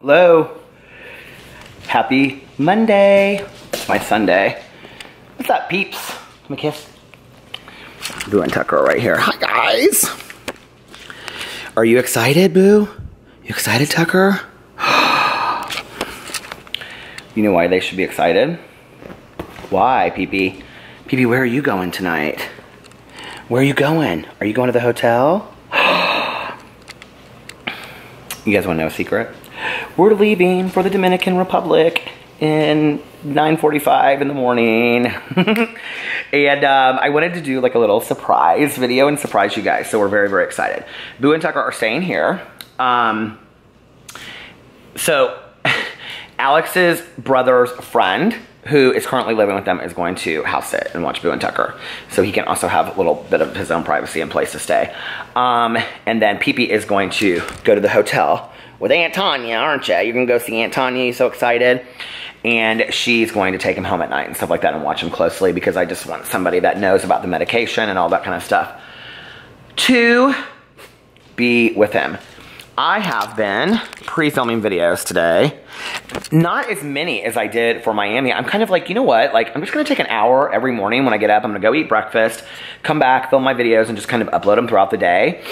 Hello. Happy Monday. It's my Sunday. What's up, peeps? Give me a kiss. Boo and Tucker are right here. Hi, guys. Are you excited, Boo? You excited, Tucker? You know why they should be excited? Why, Pee-Pee? Pee-Pee, where are you going tonight? Where are you going? Are you going to the hotel? You guys want to know a secret? We're leaving for the Dominican Republic in 9:45 in the morning. And I wanted to do like a little surprise video and surprise you guys. So we're very, very excited. Boo and Tucker are staying here. So Alex's brother's friend, who is currently living with them, is going to house sit and watch Boo and Tucker. So he can also have a little bit of his own privacy and place to stay. And then Pee-Pee is going to go to the hotel with Aunt Tanya, aren't you? You're going to go see Aunt Tanya. You're so excited. And she's going to take him home at night and stuff like that and watch him closely because I just want somebody that knows about the medication and all that kind of stuff to be with him. I have been pre-filming videos today. Not as many as I did for Miami. I'm kind of like, you know what? Like, I'm just going to take an hour every morning when I get up. I'm going to go eat breakfast, come back, film my videos, and just kind of upload them throughout the day.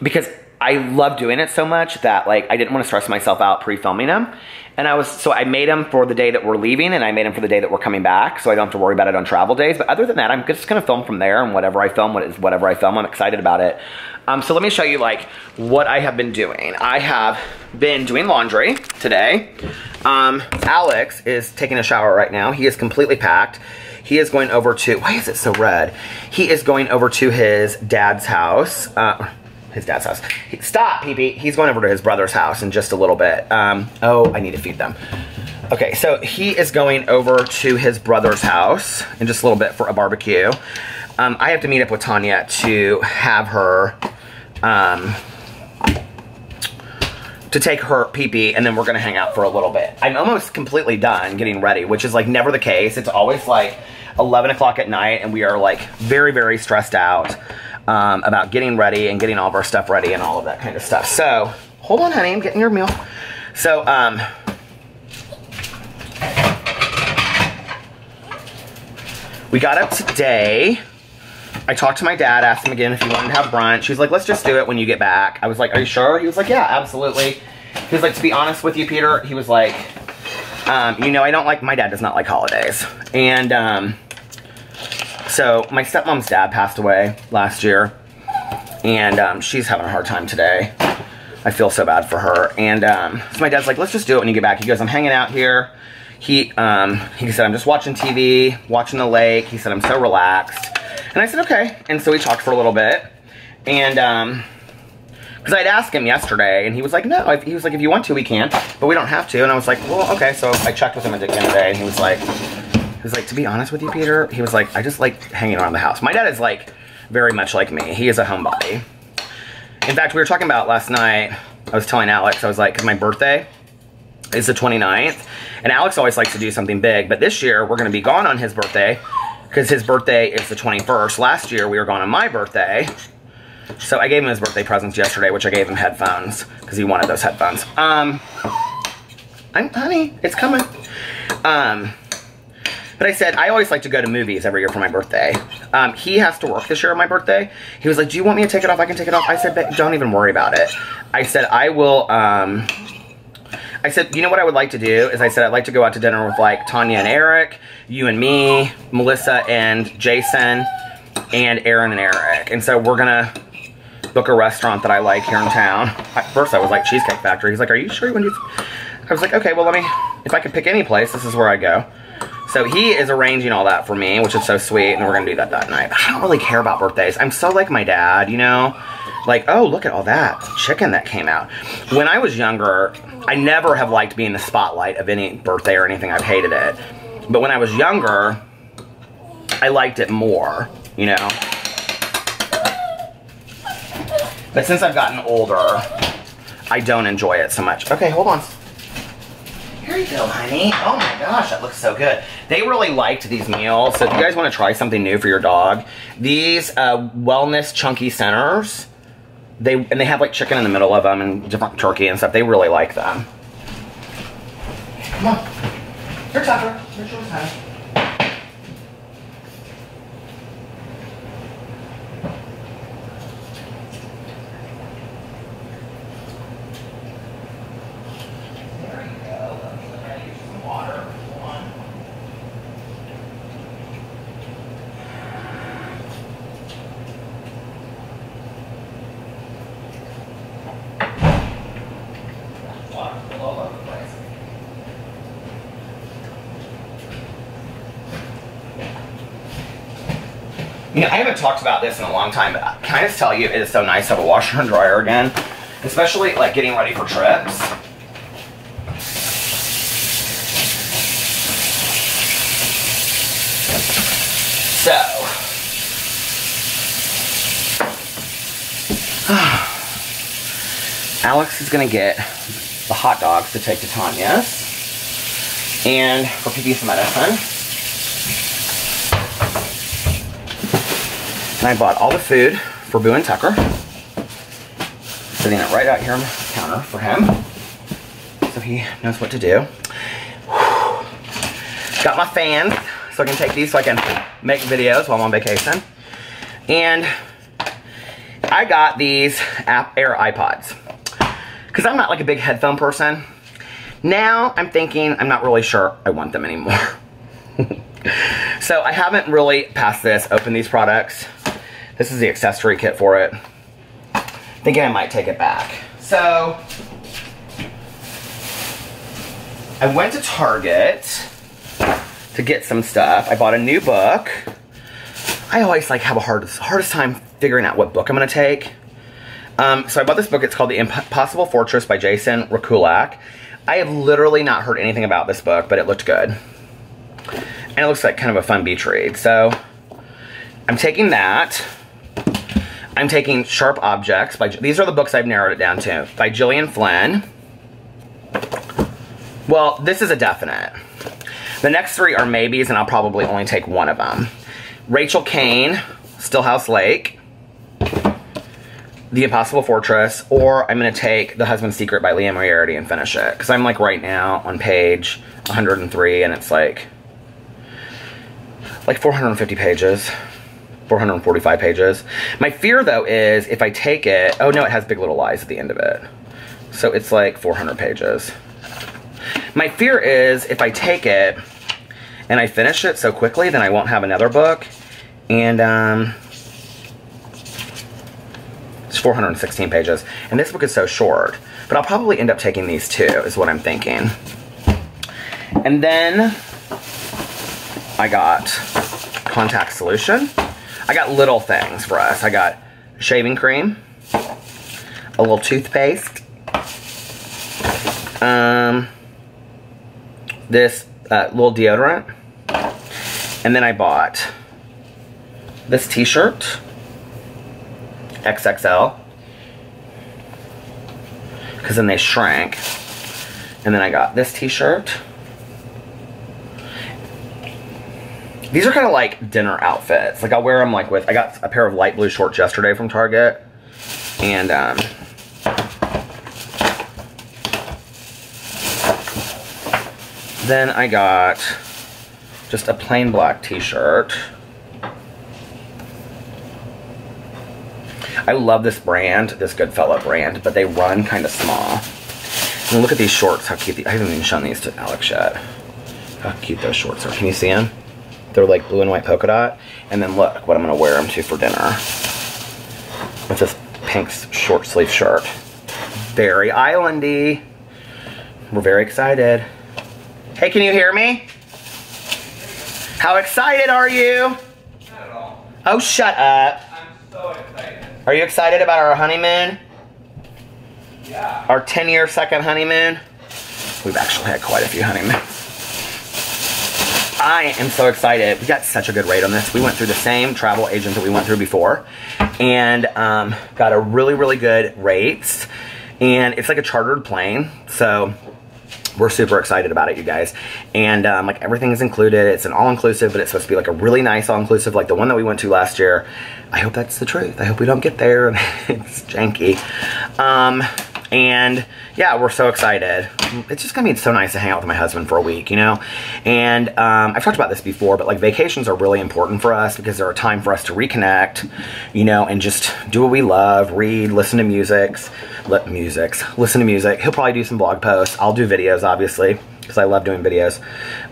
Because I love doing it so much that, like, I didn't want to stress myself out pre-filming them. And so I made them for the day that we're leaving, and I made them for the day that we're coming back, so I don't have to worry about it on travel days. But other than that, I'm just going to film from there, and whatever I film, whatever I film, I'm excited about it. So let me show you, like, what I have been doing. I have been doing laundry today. Alex is taking a shower right now. He is completely packed. He is going over to, why is it so red? He is going over to his dad's house. Stop, Pee-Pee. He's going over to his brother's house in just a little bit. Oh, I need to feed them. Okay, so he is going over to his brother's house in just a little bit for a barbecue. I have to meet up with Tanya to have her, to take her Pee-Pee, and then we're gonna hang out for a little bit. I'm almost completely done getting ready, which is like never the case. It's always like 11 o'clock at night, and we are like very, very stressed out about getting ready and getting all of our stuff ready and all of that kind of stuff. So, hold on, honey, I'm getting your meal. So, we got up today. I talked to my dad, asked him again if he wanted to have brunch. He was like, let's just do it when you get back. I was like, are you sure? He was like, yeah, absolutely. He was like, to be honest with you, Peter, he was like, you know, my dad does not like holidays. And, so my stepmom's dad passed away last year, and she's having a hard time today. I feel so bad for her. And so my dad's like, let's just do it when you get back. He goes, I'm hanging out here. He said, I'm just watching TV, watching the lake. He said, I'm so relaxed. And I said, okay. And so we talked for a little bit. And because I'd asked him yesterday, and he was like, no. He was like, if you want to, we can, but we don't have to. And I was like, well, okay. So I checked with him at the end of the day, and he was like, to be honest with you, Peter, he was like, I just like hanging around the house. My dad is like very much like me. He is a homebody. In fact, we were talking about last night, I was telling Alex, I was like, 'cause my birthday is the 29th, and Alex always likes to do something big, but this year we're going to be gone on his birthday because his birthday is the 21st. Last year we were gone on my birthday, so I gave him his birthday presents yesterday, which I gave him headphones because he wanted those headphones. Honey, it's coming. But I said, I always like to go to movies every year for my birthday. He has to work this year on my birthday. He was like, do you want me to take it off? I can take it off. I said, don't even worry about it. I said, I will, I said, you know what I would like to do is I said, I'd like to go out to dinner with like Tanya and Eric, you and me, Melissa and Jason, and Aaron and Eric. And so we're gonna book a restaurant that I like here in town. At first I was like Cheesecake Factory. He's like, are you sure you want to do? I was like, okay, well if I could pick any place, this is where I go. So he is arranging all that for me, which is so sweet, and we're gonna do that night. But I don't really care about birthdays. I'm so like my dad, you know? Like, oh, look at all that chicken that came out. When I was younger, I never have liked being the spotlight of any birthday or anything. I've hated it. But when I was younger, I liked it more, you know? But since I've gotten older, I don't enjoy it so much. Okay, hold on. Here you go, honey. Oh my gosh, that looks so good. They really liked these meals, so if you guys want to try something new for your dog, these wellness chunky centers They have like chicken in the middle of them and different turkey and stuff. They really like them. Come on. Here, Tucker. Here's yours, honey. There you go. I gotta use some water. One. Water all over the place. You know, I haven't talked about this in a long time, but can I just tell you, it is so nice to have a washer and dryer again, especially like getting ready for trips. So, Alex is gonna get the hot dogs to take to Tanya's, and for Pee some medicine. And I bought all the food for Boo and Tucker. Sitting it right out here on the counter for him, so he knows what to do. Got my fans, so I can take these so I can make videos while I'm on vacation. And I got these Air iPods, because I'm not like a big headphone person. Now I'm thinking I'm not really sure I want them anymore. So I haven't really past this, opened these products. This is the accessory kit for it. Thinking I might take it back. So I went to Target to get some stuff. I bought a new book. I always like have a hardest time figuring out what book I'm gonna take. So I bought this book. It's called The Impossible Fortress by Jason Rekulak. I have literally not heard anything about this book, but it looked good. And it looks like kind of a fun beach read. So I'm taking that. I'm taking Sharp Objects. These are the books I've narrowed it down to. By Gillian Flynn. Well, this is a definite. The next three are maybes, and I'll probably only take one of them. Rachel Kane, Stillhouse Lake. The Impossible Fortress. Or I'm going to take The Husband's Secret by Leah Moriarty and finish it. Because I'm like right now on page 103, and it's like 450 pages. 445 pages. My fear though is if I take it, oh no, it has Big Little Lies at the end of it. So it's like 400 pages. My fear is if I take it and I finish it so quickly, then I won't have another book. And it's 416 pages. And this book is so short. But I'll probably end up taking these two, is what I'm thinking. And then I got Contact Solution. I got little things for us. I got shaving cream, a little toothpaste, this little deodorant, and then I bought this t-shirt, XXL, because then they shrank, and then I got this t-shirt. These are kind of like dinner outfits. Like I'll wear them like with, I got a pair of light blue shorts yesterday from Target. And then I got just a plain black t-shirt. I love this brand, this Goodfellow brand, but they run kind of small. And look at these shorts, how cute. I haven't even shown these to Alex yet. How cute those shorts are. Can you see them? They're like blue and white polka dot. And then look what I'm gonna wear them to for dinner. With this pink short sleeve shirt. Very islandy. We're very excited. Hey, can you hear me? How excited are you? Not at all. Oh, shut up. I'm so excited. Are you excited about our honeymoon? Yeah. Our 10-year second honeymoon? We've actually had quite a few honeymoons. I am so excited. We got such a good rate on this. We went through the same travel agent that we went through before. And got a really, really good rates. And it's like a chartered plane. So we're super excited about it, you guys. And like everything is included. It's an all-inclusive, but it's supposed to be like a really nice all-inclusive, like the one that we went to last year. I hope that's the truth. I hope we don't get there and it's janky. And yeah, we're so excited. It's just gonna be so nice to hang out with my husband for a week, you know? And I've talked about this before, but like vacations are really important for us because they're a time for us to reconnect, you know, and just do what we love, read, listen to music. Listen to music. He'll probably do some blog posts. I'll do videos, obviously, because I love doing videos.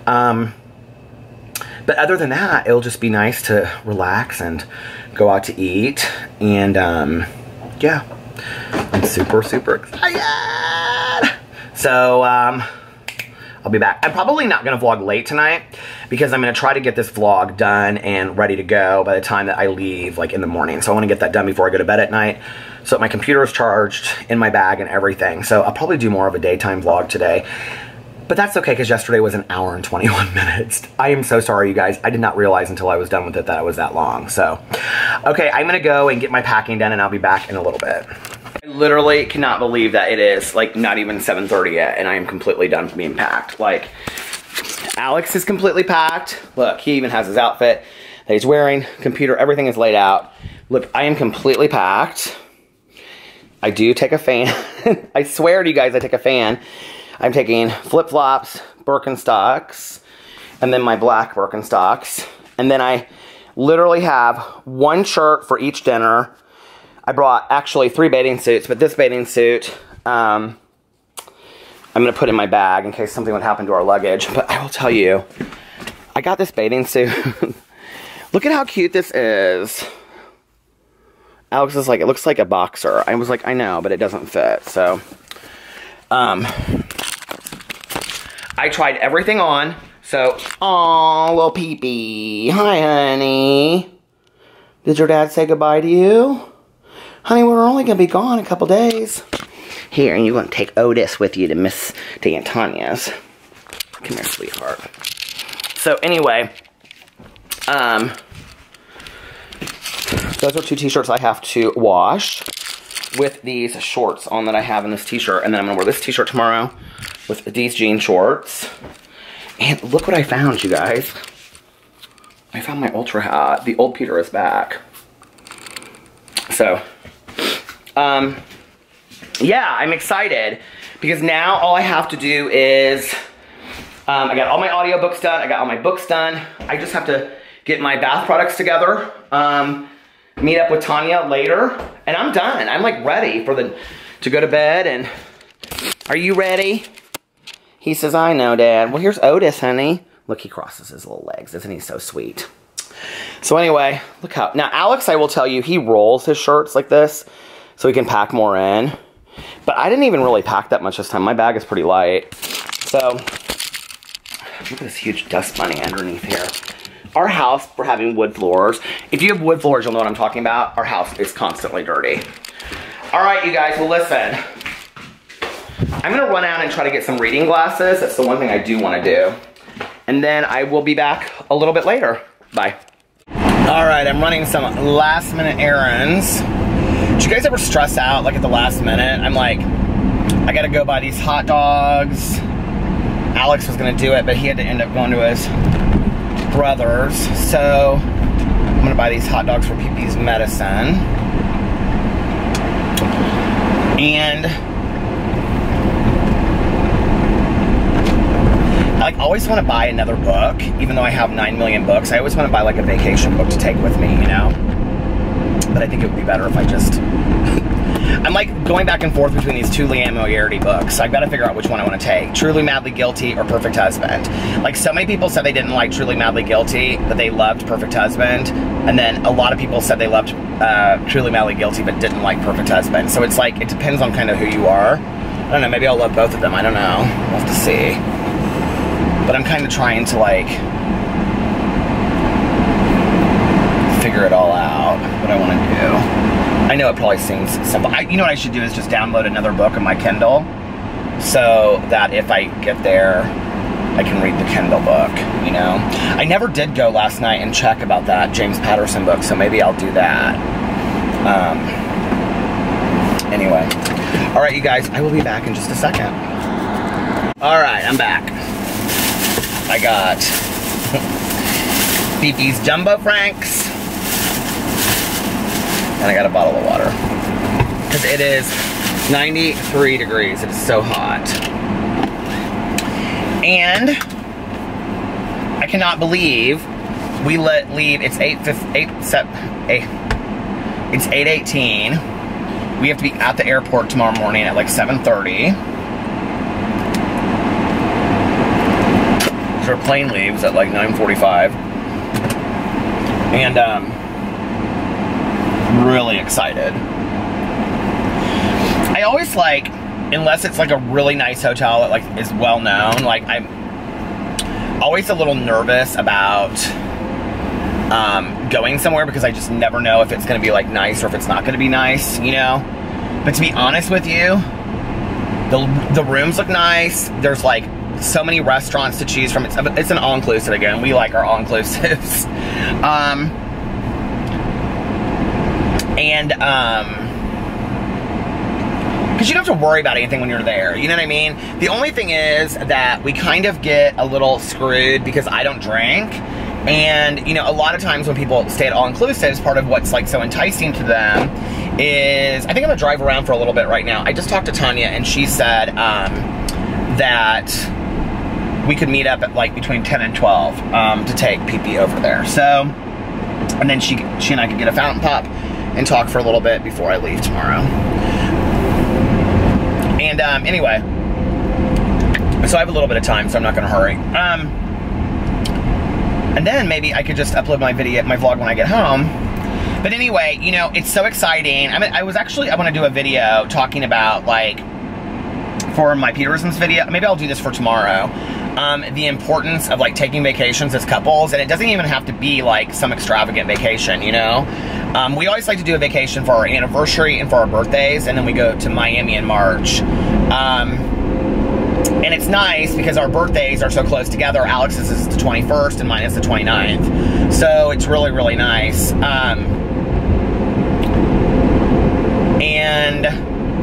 But other than that, it'll just be nice to relax and go out to eat. And yeah, I'm super, super excited. So I'll be back. I'm probably not going to vlog late tonight because I'm going to try to get this vlog done and ready to go by the time that I leave, like in the morning. So I want to get that done before I go to bed at night. So my computer is charged in my bag and everything. So I'll probably do more of a daytime vlog today. But that's okay because yesterday was an hour and 21 minutes. I am so sorry, you guys. I did not realize until I was done with it that it was that long. So, okay, I'm going to go and get my packing done and I'll be back in a little bit. I literally cannot believe that it is like not even 7:30 yet and I am completely done being packed. Like, Alex is completely packed. Look, he even has his outfit that he's wearing. Computer, everything is laid out. Look, I am completely packed. I do take a fan. I swear to you guys, I take a fan. I'm taking flip-flops, Birkenstocks, and then my black Birkenstocks. And then I literally have one shirt for each dinner. I brought actually 3 bathing suits, but this bathing suit, I'm going to put in my bag in case something would happen to our luggage. But I will tell you, I got this bathing suit. Look at how cute this is. Alex is like, it looks like a boxer. I was like, I know, but it doesn't fit. So, I tried everything on. So, aw, little peepee. Hi, honey. Did your dad say goodbye to you? Honey, we're only going to be gone a couple days. Here, and you're going to take Otis with you to Aunt Tanya's. Come here, sweetheart. So, anyway, those are 2 t-shirts I have to wash with these shorts on that I have in this t-shirt. And then I'm going to wear this t-shirt tomorrow with these jean shorts. And look what I found, you guys. I found my Ultra hat. The old Peter is back. So, yeah, I'm excited. Because now all I have to do is, I got all my audiobooks done. I got all my books done. I just have to get my bath products together. Meet up with Tanya later, and I'm done. I'm like ready for to go to bed. And are you ready? He says, I know, Dad. Well, here's Otis, honey. Look, he crosses his little legs. Isn't he so sweet? So anyway, look how, now Alex, I will tell you, he rolls his shirts like this so he can pack more in. But I didn't even really pack that much this time. My bag is pretty light. So, look at this huge dust bunny underneath here. Our house, we're having wood floors. If you have wood floors, you'll know what I'm talking about. Our house is constantly dirty. All right, you guys, well, listen. I'm going to run out and try to get some reading glasses. That's the one thing I do want to do. And then I will be back a little bit later. Bye. All right, I'm running some last minute errands. Do you guys ever stress out, like, at the last minute? I'm like, I got to go buy these hot dogs. Alex was going to do it, but he had to end up going to his brother's. So I'm gonna buy these hot dogs for Pee-Pee's medicine. And I like always want to buy another book, even though I have 9 million books. I always want to buy like a vacation book to take with me, you know? But I think it would be better if I just I'm like going back and forth between these 2 Leanne Moriarty books. So I've got to figure out which one I want to take. Truly Madly Guilty or Perfect Husband. Like, so many people said they didn't like Truly Madly Guilty, but they loved Perfect Husband. And then a lot of people said they loved Truly Madly Guilty, but didn't like Perfect Husband. So it's like, it depends on kind of who you are. I don't know, maybe I'll love both of them. I don't know. We'll have to see. But I'm kind of trying to like figure it all out, what I want to do. I know it probably seems simple. You know what I should do is just download another book on my Kindle so that if I get there, I can read the Kindle book, you know? I never did go last night and check about that James Patterson book, so maybe I'll do that. Anyway. All right, you guys, I will be back in just a second. All right, I'm back. I got Beefy's Jumbo Franks, and I got a bottle of water. Because it is 93 degrees, it's so hot. And I cannot believe we leave, it's 8:18. We have to be at the airport tomorrow morning at like 7:30. So our plane leaves at like 9:45. And really excited. I always like, unless it's like a really nice hotel that like is well known, like I'm always a little nervous about going somewhere because I just never know if it's going to be like nice or if it's not going to be nice, you know? But to be honest with you, the rooms look nice. There's like so many restaurants to choose from. It's an all-inclusive again. We like our all-inclusives. Because you don't have to worry about anything when you're there, you know what I mean? The only thing is that we kind of get a little screwed because I don't drink. And, you know, a lot of times when people stay at all-inclusives, part of what's like so enticing to them is, I think I'm gonna drive around for a little bit right now. I just talked to Tanya and she said that we could meet up at like between 10 and 12 to take PP over there. So, and then she and I could get a fountain pop and talk for a little bit before I leave tomorrow. And anyway, so I have a little bit of time, so I'm not gonna hurry. And then maybe I could just upload my vlog when I get home. But anyway, you know, it's so exciting. I mean, I want to do a video talking about, like, for my Peterisms video, maybe I'll do this for tomorrow, the importance of, like, taking vacations as couples. And it doesn't even have to be, like, some extravagant vacation, you know? We always like to do a vacation for our anniversary and for our birthdays, and then we go to Miami in March. And it's nice because our birthdays are so close together. Alex's is the 21st and mine is the 29th. So it's really, really nice. And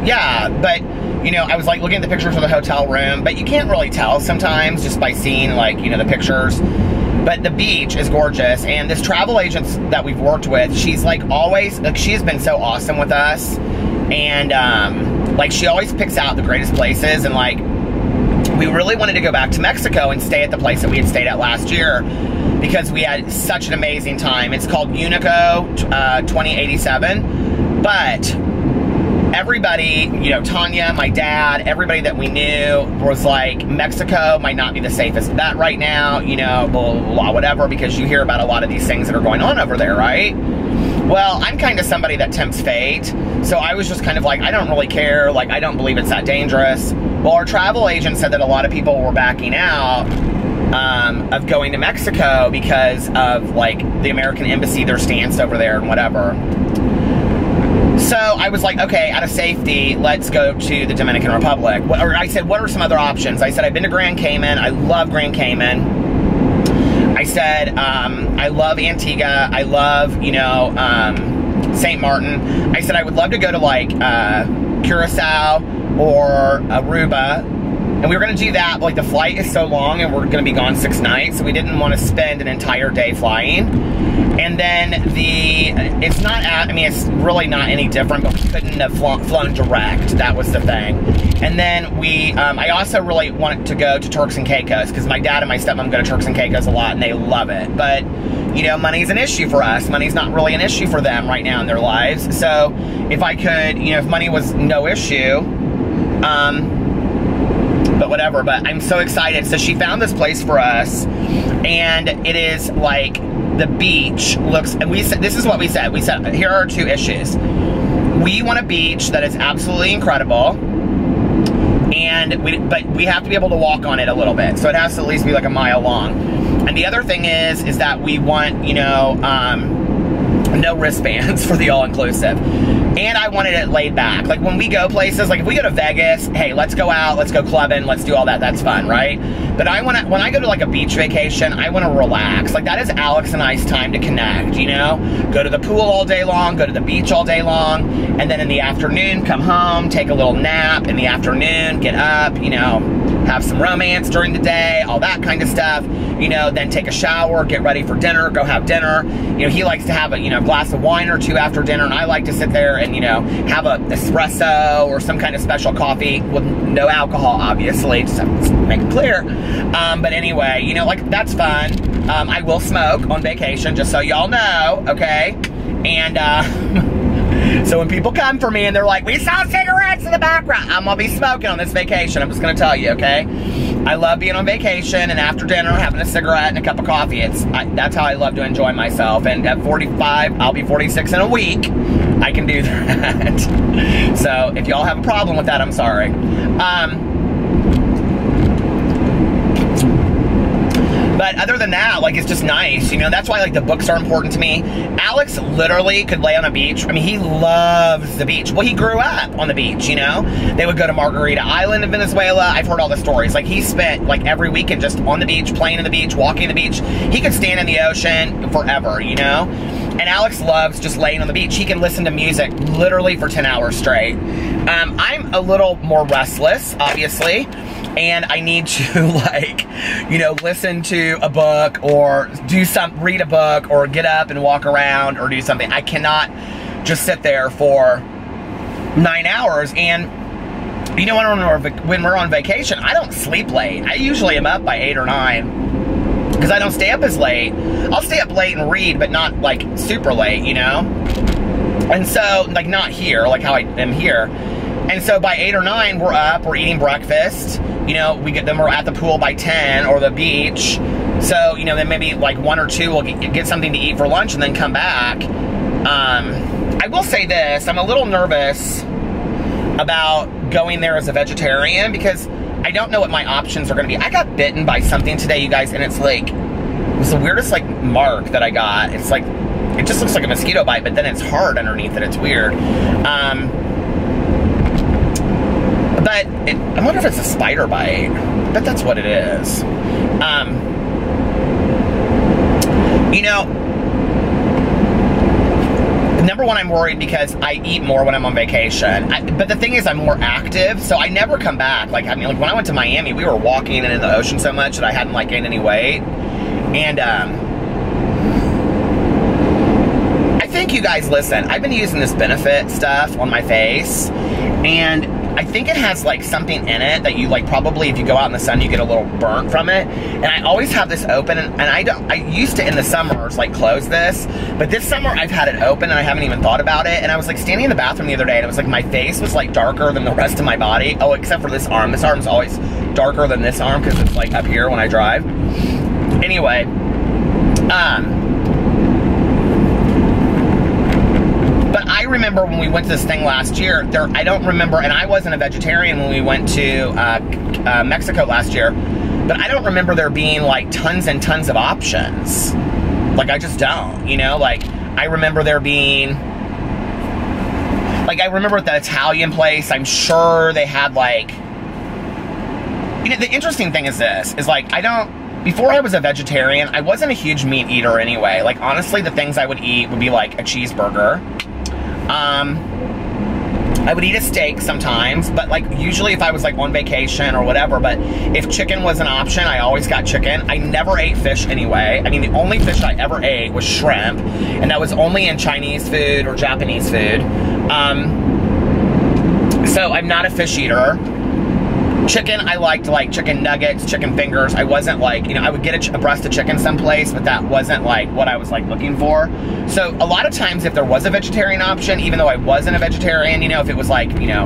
yeah, but you know, I was like looking at the pictures of the hotel room, but you can't really tell sometimes just by seeing, like, you know, the pictures. But the beach is gorgeous, and this travel agent that we've worked with, she's like always, like, she has been so awesome with us. And like, she always picks out the greatest places, and like, we really wanted to go back to Mexico and stay at the place that we had stayed at last year because we had such an amazing time. It's called Unico 2087. But everybody, you know, Tanya, my dad, everybody that we knew was like, Mexico might not be the safest bet right now, you know, blah, blah, blah, whatever, because you hear about a lot of these things that are going on over there, right? Well, I'm kind of somebody that tempts fate, so I was just kind of like, I don't really care, like, I don't believe it's that dangerous. Well, our travel agent said that a lot of people were backing out of going to Mexico because of, like, the American embassy, their stance over there and whatever. So I was like, okay, out of safety, let's go to the Dominican Republic. Or I said, what are some other options? I said, I've been to Grand Cayman. I love Grand Cayman. I said, I love Antigua. I love, you know, St. Martin. I said, I would love to go to, like, Curacao or Aruba. And we were going to do that, but, like, the flight is so long and we're going to be gone 6 nights, so we didn't want to spend an entire day flying. And then it's not, I mean, it's really not any different, but we couldn't have flown direct. That was the thing. And then I also really wanted to go to Turks and Caicos, because my dad and my stepmom go to Turks and Caicos a lot, and they love it. But, you know, money's an issue for us. Money's not really an issue for them right now in their lives. So, if I could, you know, if money was no issue, but whatever. But I'm so excited. So she found this place for us, and it is like, the beach looks, and we said, this is what we said. We said, here are 2 issues. We want a beach that is absolutely incredible, but we have to be able to walk on it a little bit. So it has to at least be like a mile long. And the other thing is that we want, you know, no wristbands for the all-inclusive. And I wanted it laid back. Like, when we go places, like if we go to Vegas, hey, let's go out, let's go clubbing, let's do all that, that's fun, right? But when I go to like a beach vacation, I want to relax. Like, that is Alex and I's time to connect, you know? Go to the pool all day long, go to the beach all day long, and then in the afternoon, come home, take a little nap in the afternoon, get up, you know, have some romance during the day, all that kind of stuff. You know, then take a shower, get ready for dinner, go have dinner. You know, he likes to have a, you know, glass of wine or two after dinner, and I like to sit there and, you know, have a espresso or some kind of special coffee with no alcohol, obviously, just have to make it clear. But anyway, you know, like, that's fun. I will smoke on vacation, just so y'all know, okay? And, so when people come for me and they're like, we saw cigarettes in the background, I'm gonna be smoking on this vacation. I'm just gonna tell you, okay? I love being on vacation and after dinner having a cigarette and a cup of coffee. That's how I love to enjoy myself. And at 45, I'll be 46 in a week. I can do that. So if y'all have a problem with that, I'm sorry. But other than that, like, it's just nice, you know. That's why, like, the books are important to me. Alex literally could lay on a beach. I mean, he loves the beach. Well, he grew up on the beach, you know. They would go to Margarita Island in Venezuela. I've heard all the stories. Like, he spent, like, every weekend just on the beach, playing in the beach, walking the beach. He could stand in the ocean forever, you know. And Alex loves just laying on the beach. He can listen to music literally for 10 hours straight. I'm a little more restless, obviously. And I need to, like, you know, listen to a book or read a book or get up and walk around or do something. I cannot just sit there for 9 hours. And, you know, when we're on vacation, I don't sleep late. I usually am up by 8 or 9 because I don't stay up as late. I'll stay up late and read, but not, like, super late, you know? And so, like, not here, like how I am here. And so by 8 or 9, we're up, we're eating breakfast. You know, we're at the pool by 10 or the beach. So, you know, then maybe like 1 or 2 will get something to eat for lunch and then come back. I will say this, I'm a little nervous about going there as a vegetarian because I don't know what my options are gonna be. I got bitten by something today, you guys, and it's like, it was the weirdest, like, mark that I got. It's like, it just looks like a mosquito bite, but then it's hard underneath it. It's weird. But I wonder if it's a spider bite. But that's what it is. You know, number one, I'm worried because I eat more when I'm on vacation. But the thing is, I'm more active, so I never come back. Like, I mean, like, when I went to Miami, we were walking in the ocean so much that I hadn't, like, gained any weight. And, I think you guys listen. I've been using this Benefit stuff on my face, and I think it has, like, something in it that you, like, probably if you go out in the sun, you get a little burnt from it. And I always have this open, and I used to in the summers, like, close this, but this summer I've had it open and I haven't even thought about it. And I was, like, standing in the bathroom the other day and it was like my face was, like, darker than the rest of my body. Oh, except for this arm. This arm's always darker than this arm because it's, like, up here when I drive. Anyway, but I remember when we went to this thing last year, I don't remember, and I wasn't a vegetarian when we went to Mexico last year, but I don't remember there being, like, tons and tons of options. Like, I just don't, you know? Like, I remember there being, like, I remember at the Italian place, I'm sure they had, like, you know, the interesting thing is this, is, like, before I was a vegetarian, I wasn't a huge meat eater anyway. Like, honestly, the things I would eat would be, like, a cheeseburger. I would eat a steak sometimes, but, like, usually if I was, like, on vacation or whatever, but if chicken was an option, I always got chicken. I never ate fish anyway. I mean, the only fish I ever ate was shrimp, and that was only in Chinese food or Japanese food. So I'm not a fish eater. Chicken, I liked, like, chicken nuggets, chicken fingers. I wasn't, like, you know, I would get a breast of chicken someplace, but that wasn't, like, what I was, like, looking for. So a lot of times if there was a vegetarian option, even though I wasn't a vegetarian, you know, if it was, like, you know,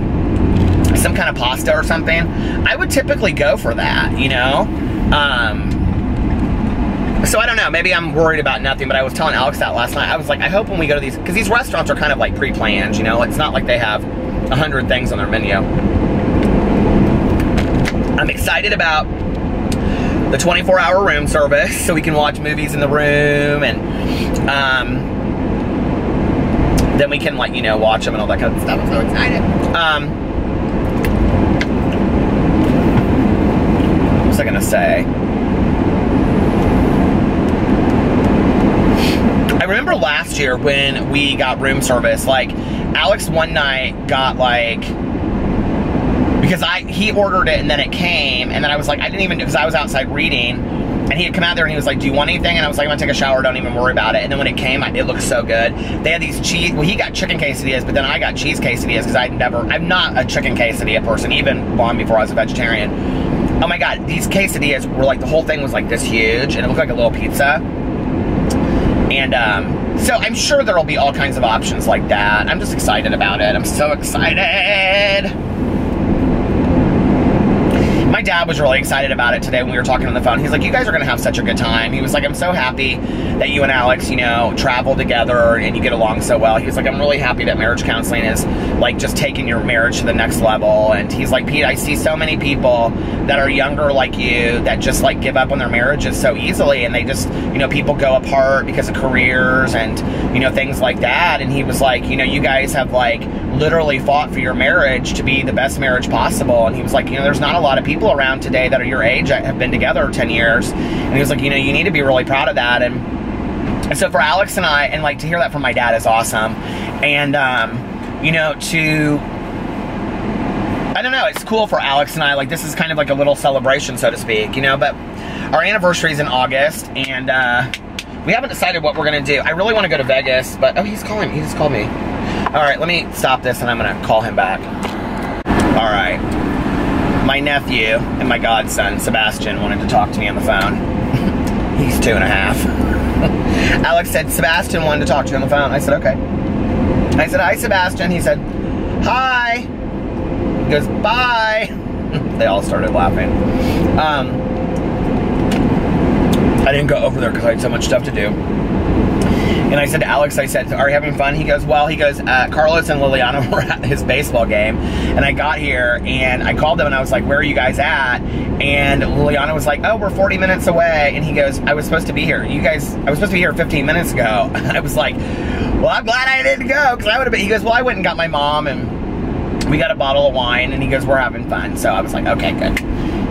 some kind of pasta or something, I would typically go for that, you know? So I don't know, maybe I'm worried about nothing, but I was telling Alex that last night. I was like, I hope when we go to these, because these restaurants are kind of, like, pre-planned, you know? It's not like they have 100 things on their menu. I'm excited about the 24-hour room service so we can watch movies in the room, and then we can, like, you know, watch them and all that kind of stuff. I'm so excited. What was I gonna say? I remember last year when we got room service, like, Alex one night got, like, because he ordered it and then it came, and then I was like, I didn't even, because I was outside reading, and he had come out there and he was like, do you want anything? And I was like, I'm gonna take a shower, don't even worry about it. And then when it came, it looked so good. They had these cheese, well, he got chicken quesadillas, but then I got cheese quesadillas because I'm not a chicken quesadilla person, even long before I was a vegetarian. Oh my God, these quesadillas were like, the whole thing was like this huge, and it looked like a little pizza. And so I'm sure there'll be all kinds of options like that. I'm just excited about it. I'm so excited. My dad was really excited about it today when we were talking on the phone. He's like, you guys are going to have such a good time. He was like, I'm so happy that you and Alex, you know, travel together and you get along so well. He was like, I'm really happy that marriage counseling is like just taking your marriage to the next level. And he's like, Pete, I see so many people that are younger like you that just like give up on their marriages so easily. And they just, you know, people go apart because of careers and, you know, things like that. And he was like, you know, you guys have like literally fought for your marriage to be the best marriage possible. And he was like, you know, there's not a lot of people around today that are your age that have been together 10 years. And he was like, you know, you need to be really proud of that. And so for Alex and I, and like to hear that from my dad is awesome. And, you know, I don't know, it's cool for Alex and I, like this is kind of like a little celebration, so to speak, you know, but our anniversary is in August, and we haven't decided what we're gonna do. I really want to go to Vegas, but, oh, he's calling me, he just called me. All right, let me stop this and I'm gonna call him back. All right. My nephew and my godson, Sebastian, wanted to talk to me on the phone. He's 2.5. Alex said, Sebastian wanted to talk to you on the phone. I said, okay. I said, hi, Sebastian. He said, hi. He goes, bye. They all started laughing. I didn't go over there because I had so much stuff to do. And I said to Alex, I said, are you having fun? He goes, well, Carlos and Liliana were at his baseball game. And I got here and I called them and I was like, where are you guys at? And Liliana was like, oh, we're 40 minutes away. And he goes, I was supposed to be here. I was supposed to be here 15 minutes ago. I was like, well, I'm glad I didn't go because I would have been. He goes, well, I went and got my mom and we got a bottle of wine. And he goes, we're having fun. So I was like, okay, good.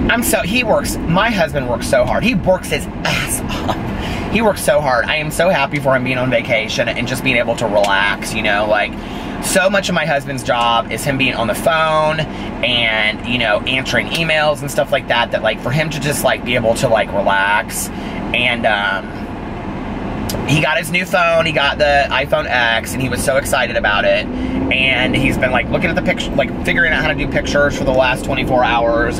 My husband works so hard. He works his ass off. He works so hard. I am so happy for him being on vacation and just being able to relax, you know, like so much of my husband's job is him being on the phone and, you know, answering emails and stuff like that, that like for him to just like be able to like relax. And he got his new phone, he got the iPhone X, and he was so excited about it. And he's been like looking at the picture, like figuring out how to do pictures for the last 24 hours.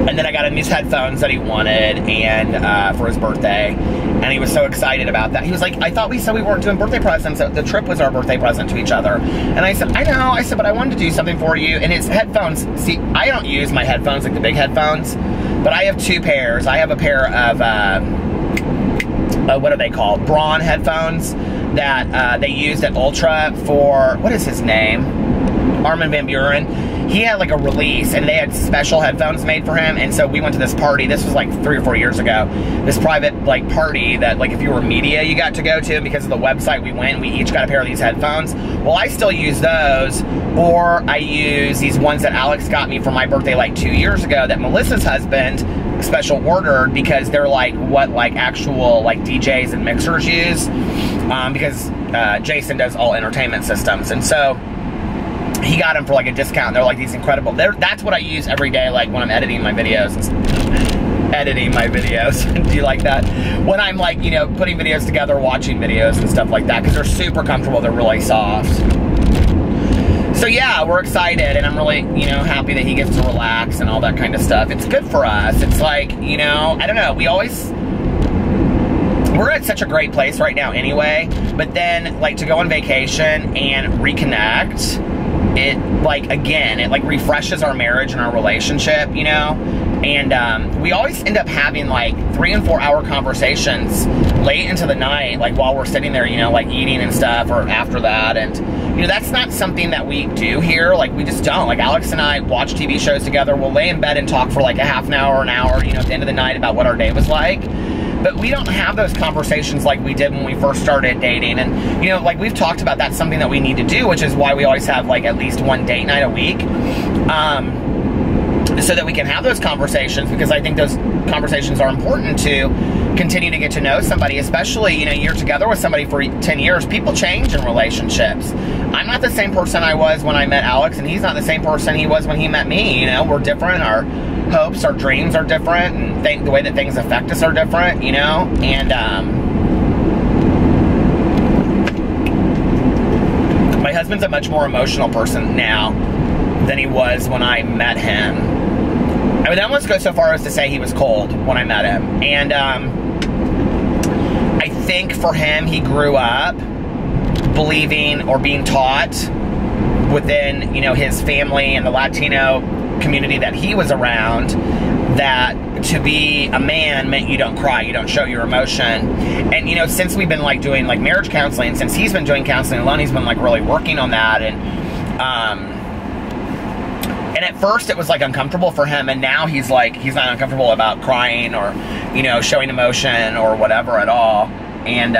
And then I got him these headphones that he wanted and for his birthday. And he was so excited about that. He was like, I thought we said we weren't doing birthday presents. The trip was our birthday present to each other. And I said, I know. I said, but I wanted to do something for you. And his headphones, see, I don't use my headphones, like the big headphones, but I have two pairs. I have a pair of, what are they called? Braun headphones that they used at Ultra for, what is his name? Armin van Buren. He had like a release and they had special headphones made for him. And so we went to this party. This was like 3 or 4 years ago. This private like party that like if you were media, you got to go to. And because of the website we went, we each got a pair of these headphones. Well, I still use those, or I use these ones that Alex got me for my birthday like 2 years ago that Melissa's husband special ordered because they're like what like actual like DJs and mixers use. Because Jason does all entertainment systems. And so he got them for like a discount. They're like these incredible. That's what I use every day, like when I'm editing my videos. Do you like that? When I'm like, you know, putting videos together, watching videos and stuff like that, because they're super comfortable. They're really soft. So yeah, we're excited, and I'm really, you know, happy that he gets to relax and all that kind of stuff. It's good for us. It's like, you know, I don't know. We're at such a great place right now anyway, but then like to go on vacation and reconnect, it like, again, it like refreshes our marriage and our relationship, you know? And we always end up having like 3 and 4 hour conversations late into the night, like while we're sitting there, you know, like eating and stuff, or after that. And, you know, that's not something that we do here. Like, we just don't. Like, Alex and I watch TV shows together. We'll lay in bed and talk for like a half an hour, an hour, you know, at the end of the night about what our day was like. But we don't have those conversations like we did when we first started dating. And, you know, like we've talked about, that's something that we need to do, which is why we always have like at least one date night a week. so that we can have those conversations, because I think those conversations are important to continue to get to know somebody, especially, you know, you're together with somebody for 10 years. People change in relationships. I'm not the same person I was when I met Alex, and he's not the same person he was when he met me. You know, we're different. Our hopes, our dreams are different, and the way that things affect us are different, you know, and my husband's a much more emotional person now than he was when I met him. I would almost go so far as to say he was cold when I met him. And I think for him, he grew up believing or being taught within, you know, his family and the Latino community that he was around, that to be a man meant you don't cry, you don't show your emotion. And, you know, since we've been like doing like marriage counseling, since he's been doing counseling alone, he's been like really working on that. And at first it was like uncomfortable for him, and now he's like, he's not uncomfortable about crying or, you know, showing emotion or whatever at all. And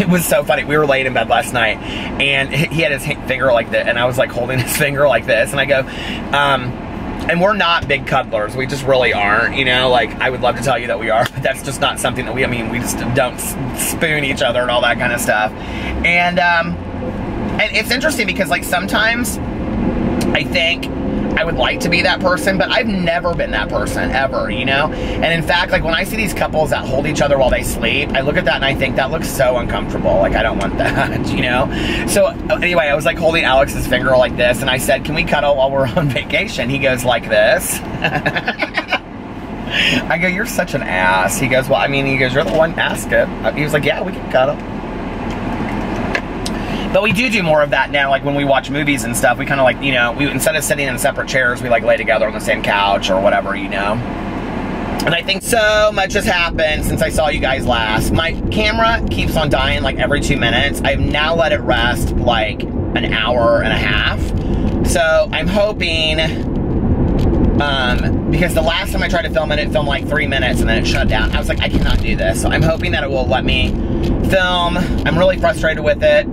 it was so funny. We were laying in bed last night, and he had his finger like this, and I was like holding his finger like this, and I go, and we're not big cuddlers. We just really aren't, you know, like I would love to tell you that we are, but that's just not something that we, I mean, we just don't spoon each other and all that kind of stuff. And it's interesting because like sometimes I think I would like to be that person, but I've never been that person, ever, you know? And in fact, like when I see these couples that hold each other while they sleep, I look at that and I think that looks so uncomfortable. Like, I don't want that, you know? So anyway, I was like holding Alex's finger like this, and I said, can we cuddle while we're on vacation? He goes like this. I go, you're such an ass. He goes, well, I mean, he goes, you're the one ask it. He was like, yeah, we can cuddle. But we do more of that now, like when we watch movies and stuff, we kind of like, you know, we instead of sitting in separate chairs, we like lay together on the same couch or whatever, you know. And I think so much has happened since I saw you guys last. My camera keeps on dying like every 2 minutes. I've now let it rest like an hour and a half. So I'm hoping, because the last time I tried to film it filmed like 3 minutes and then it shut down. I was like, I cannot do this. So I'm hoping that it will let me film. I'm really frustrated with it.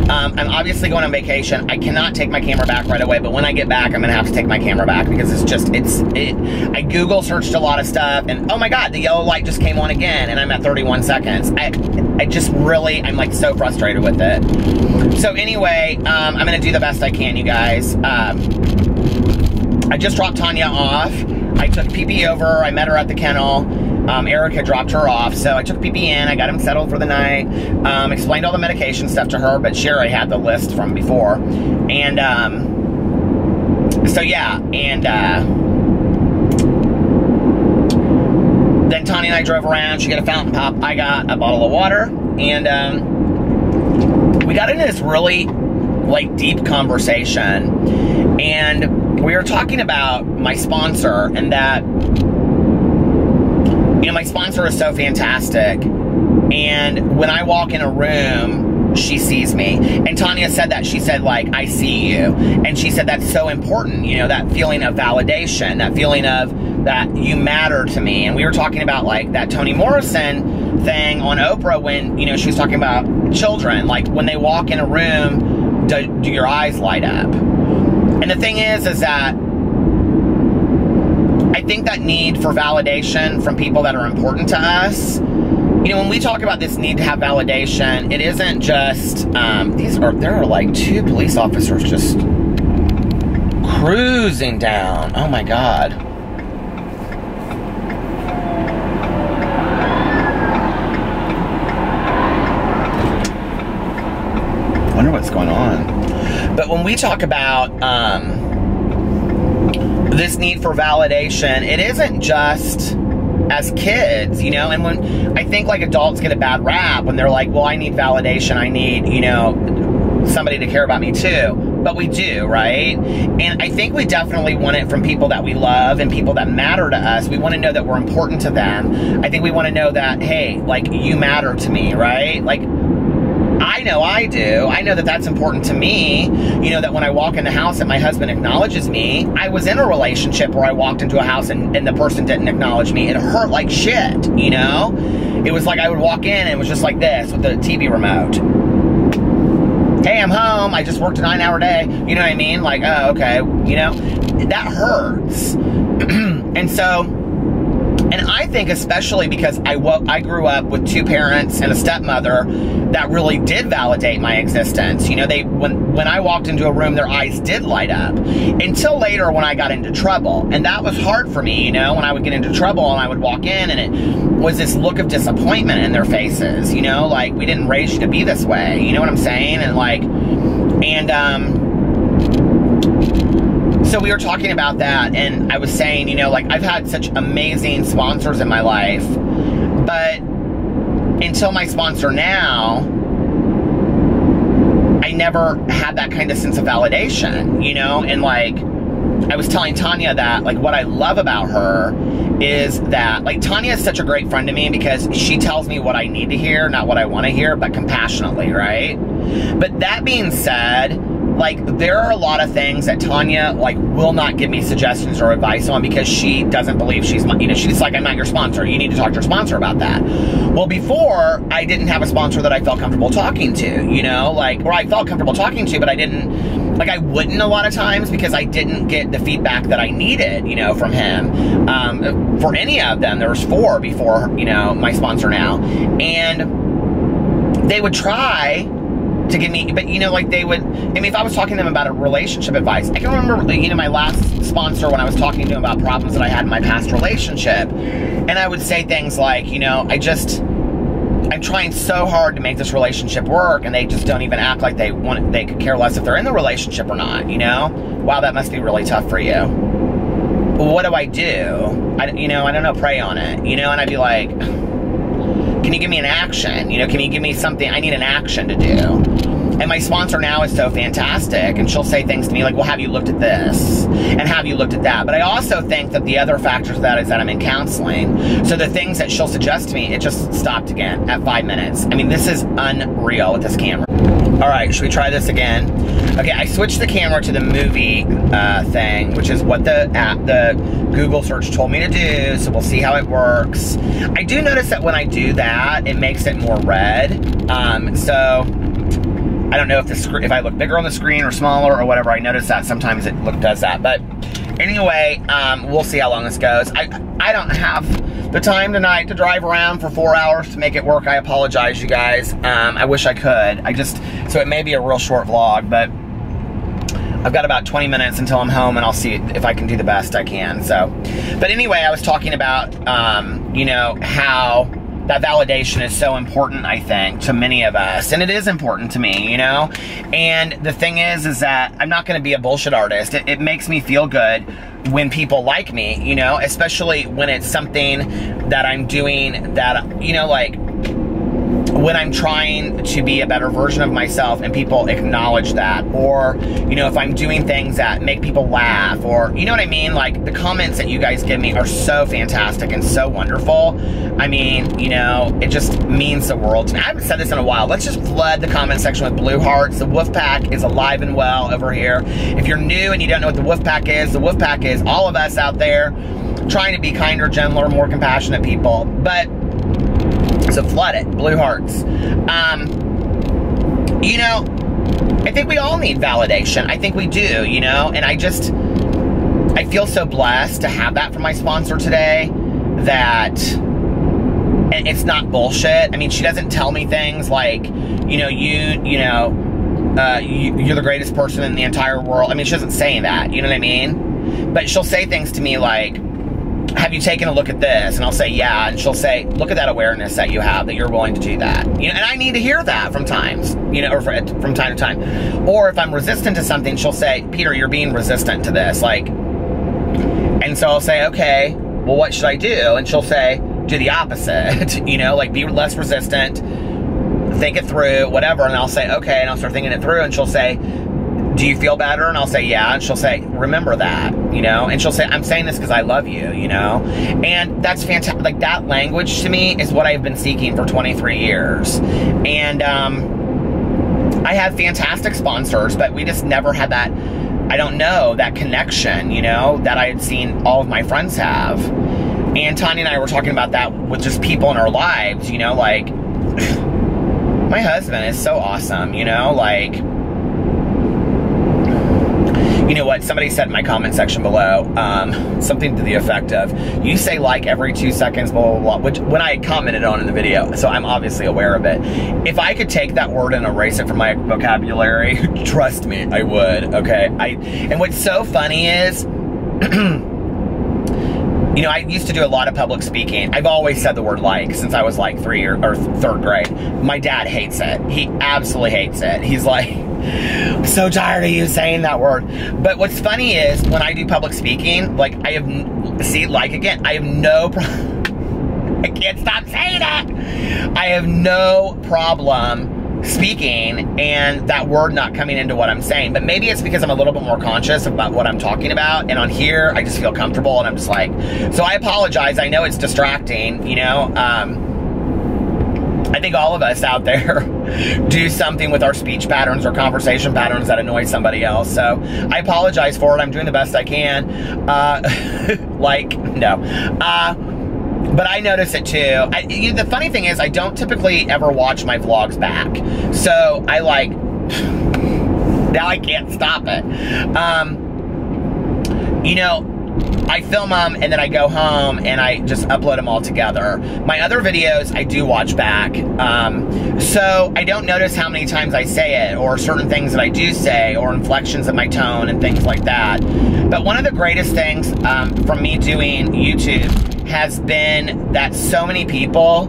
I'm obviously going on vacation. I cannot take my camera back right away, but when I get back, I'm going to have to take my camera back because it's just, I Google searched a lot of stuff, and oh my God, the yellow light just came on again, and I'm at 31 seconds. I just really, I'm like so frustrated with it. So anyway, I'm going to do the best I can, you guys. I just dropped Tanya off. I took PP over. I met her at the kennel. Erica dropped her off, so I took PP in. I got him settled for the night. Explained all the medication stuff to her, but she already had the list from before. And so yeah, and then Tanya and I drove around. She got a fountain pop. I got a bottle of water, and we got into this really like deep conversation, and we were talking about my sponsor, and that, you know, my sponsor is so fantastic, and when I walk in a room, she sees me. And Tanya said that. She said, like, I see you. And she said that's so important, you know, that feeling of validation, that feeling of that you matter to me. And we were talking about, like, that Toni Morrison thing on Oprah when, you know, she was talking about children. Like, when they walk in a room, do your eyes light up? And the thing is that I think that need for validation from people that are important to us, you know, when we talk about this need to have validation, it isn't just, there are like 2 police officers just cruising down. Oh my God. I wonder what's going on. But when we talk about, this need for validation, it isn't just as kids, you know, and when I think like adults get a bad rap when they're like, well, I need validation, I need, you know, somebody to care about me too, but we do, right? And I think we definitely want it from people that we love and people that matter to us. We want to know that we're important to them. I think we want to know that, hey, like, you matter to me, right? Like, I know I do. I know that that's important to me. You know, that when I walk in the house that my husband acknowledges me. I was in a relationship where I walked into a house and the person didn't acknowledge me. It hurt like shit, you know? It was like I would walk in and it was just like this with the TV remote. hey, I'm home, I just worked a 9-hour day, you know what I mean? Like, oh, okay, you know, that hurts. And so, and I think especially because I grew up with 2 parents and a stepmother that really did validate my existence. You know, when I walked into a room, their eyes did light up. Until later when I got into trouble. And that was hard for me, you know, when I would get into trouble and I would walk in and it was this look of disappointment in their faces, you know, like, we didn't raise you to be this way, you know what I'm saying? And like, so we were talking about that, and I was saying, you know, like, I've had such amazing sponsors in my life, but until my sponsor now, I never had that kind of sense of validation, you know? And like, I was telling Tanya that, like, what I love about her is that, like, Tanya is such a great friend to me because she tells me what I need to hear, not what I want to hear, but compassionately, right? But that being said, like, there are a lot of things that Tanya, like, will not give me suggestions or advice on because she doesn't believe she's my, you know, she's like, I'm not your sponsor. You need to talk to your sponsor about that. Well, before, I didn't have a sponsor that I felt comfortable talking to, you know, like, or I felt comfortable talking to, but I didn't, like, I wouldn't a lot of times because I didn't get the feedback that I needed, you know, from him. For any of them, there was 4 before, you know, my sponsor now. And they would try to give me, but you know, like, they would, I mean, if I was talking to them about a relationship advice, I can remember, you know, my last sponsor when I was talking to him about problems that I had in my past relationship, and I would say things like, you know, I'm trying so hard to make this relationship work, and they just don't even act like they could care less if they're in the relationship or not, you know? Wow, that must be really tough for you. Well, what do? You know, I don't know, pray on it, you know, and I'd be like, can you give me an action? You know, can you give me something? I need an action to do. And my sponsor now is so fantastic, and she'll say things to me like, well, have you looked at this? And have you looked at that? But I also think that the other factor to that is that I'm in counseling. So the things that she'll suggest to me, it just stopped again at 5 minutes. I mean, this is unreal with this camera. All right, should we try this again? Okay, I switched the camera to the movie thing, which is what the Google search told me to do, so we'll see how it works. I do notice that when I do that, it makes it more red. So I don't know if I look bigger on the screen or smaller or whatever. I notice that sometimes it does that. But anyway, we'll see how long this goes. I don't have the time tonight to drive around for 4 hours to make it work. I apologize, you guys. I wish I could. So it may be a real short vlog, but I've got about 20 minutes until I'm home, and I'll see if I can do the best I can. So, but anyway, I was talking about, you know, how that validation is so important, I think, to many of us. And it is important to me, you know? And the thing is that I'm not going to be a bullshit artist. It makes me feel good when people like me, you know? Especially when it's something that I'm doing that, you know, like, when I'm trying to be a better version of myself and people acknowledge that, or, you know, if I'm doing things that make people laugh, or, you know what I mean? Like, the comments that you guys give me are so fantastic and so wonderful. I mean, you know, it just means the world to me. I haven't said this in a while. Let's just flood the comment section with blue hearts. The wolf pack is alive and well over here. If you're new and you don't know what the wolf pack is all of us out there trying to be kinder, gentler, more compassionate people. But so flood it, blue hearts. You know, I think we all need validation. I think we do, you know, and I feel so blessed to have that from my sponsor today, that, and it's not bullshit. I mean, she doesn't tell me things like, you know, you're the greatest person in the entire world. I mean, she doesn't say that, you know what I mean? But she'll say things to me like, have you taken a look at this? And I'll say, yeah. And she'll say, look at that awareness that you have, that you're willing to do that. You know, and I need to hear that from times, you know, or from time to time. Or if I'm resistant to something, she'll say, Peter, you're being resistant to this. Like, and so I'll say, okay, well, what should I do? And she'll say, do the opposite, you know, like, be less resistant, think it through, whatever. And I'll say, okay. And I'll start thinking it through. And she'll say, do you feel better? And I'll say, yeah. And she'll say, remember that, you know? And she'll say, I'm saying this because I love you, you know? And that's fantastic. Like, that language to me is what I've been seeking for 23 years. And I have fantastic sponsors, but we just never had that, I don't know, that connection, you know, that I had seen all of my friends have. And Tanya and I were talking about that with just people in our lives, you know, like, my husband is so awesome, you know, like, know what? Somebody said in my comment section below, something to the effect of, you say like every 2 seconds, blah, blah, blah, which when I commented on in the video, so I'm obviously aware of it. If I could take that word and erase it from my vocabulary, trust me, I would, okay? And what's so funny is, you know, I used to do a lot of public speaking. I've always said the word like since I was like 3rd grade. My dad hates it. He absolutely hates it. He's like, I'm so tired of you saying that word. But what's funny is when I do public speaking, like I have no problem. I can't stop saying it. I have no problem speaking and that word not coming into what I'm saying. But maybe it's because I'm a little bit more conscious about what I'm talking about, and on here I just feel comfortable, and I'm just like, so I apologize. I know it's distracting, you know. I think all of us out there do something with our speech patterns or conversation patterns that annoy somebody else. So I apologize for it. I'm doing the best I can. But I notice it too. The funny thing is, I don't typically ever watch my vlogs back. So I like, now I can't stop it. You know, I film them and then I go home and I just upload them all together. My other videos I do watch back. So I don't notice how many times I say it, or certain things that I do say, or inflections of my tone and things like that. But one of the greatest things from me doing YouTube has been that so many people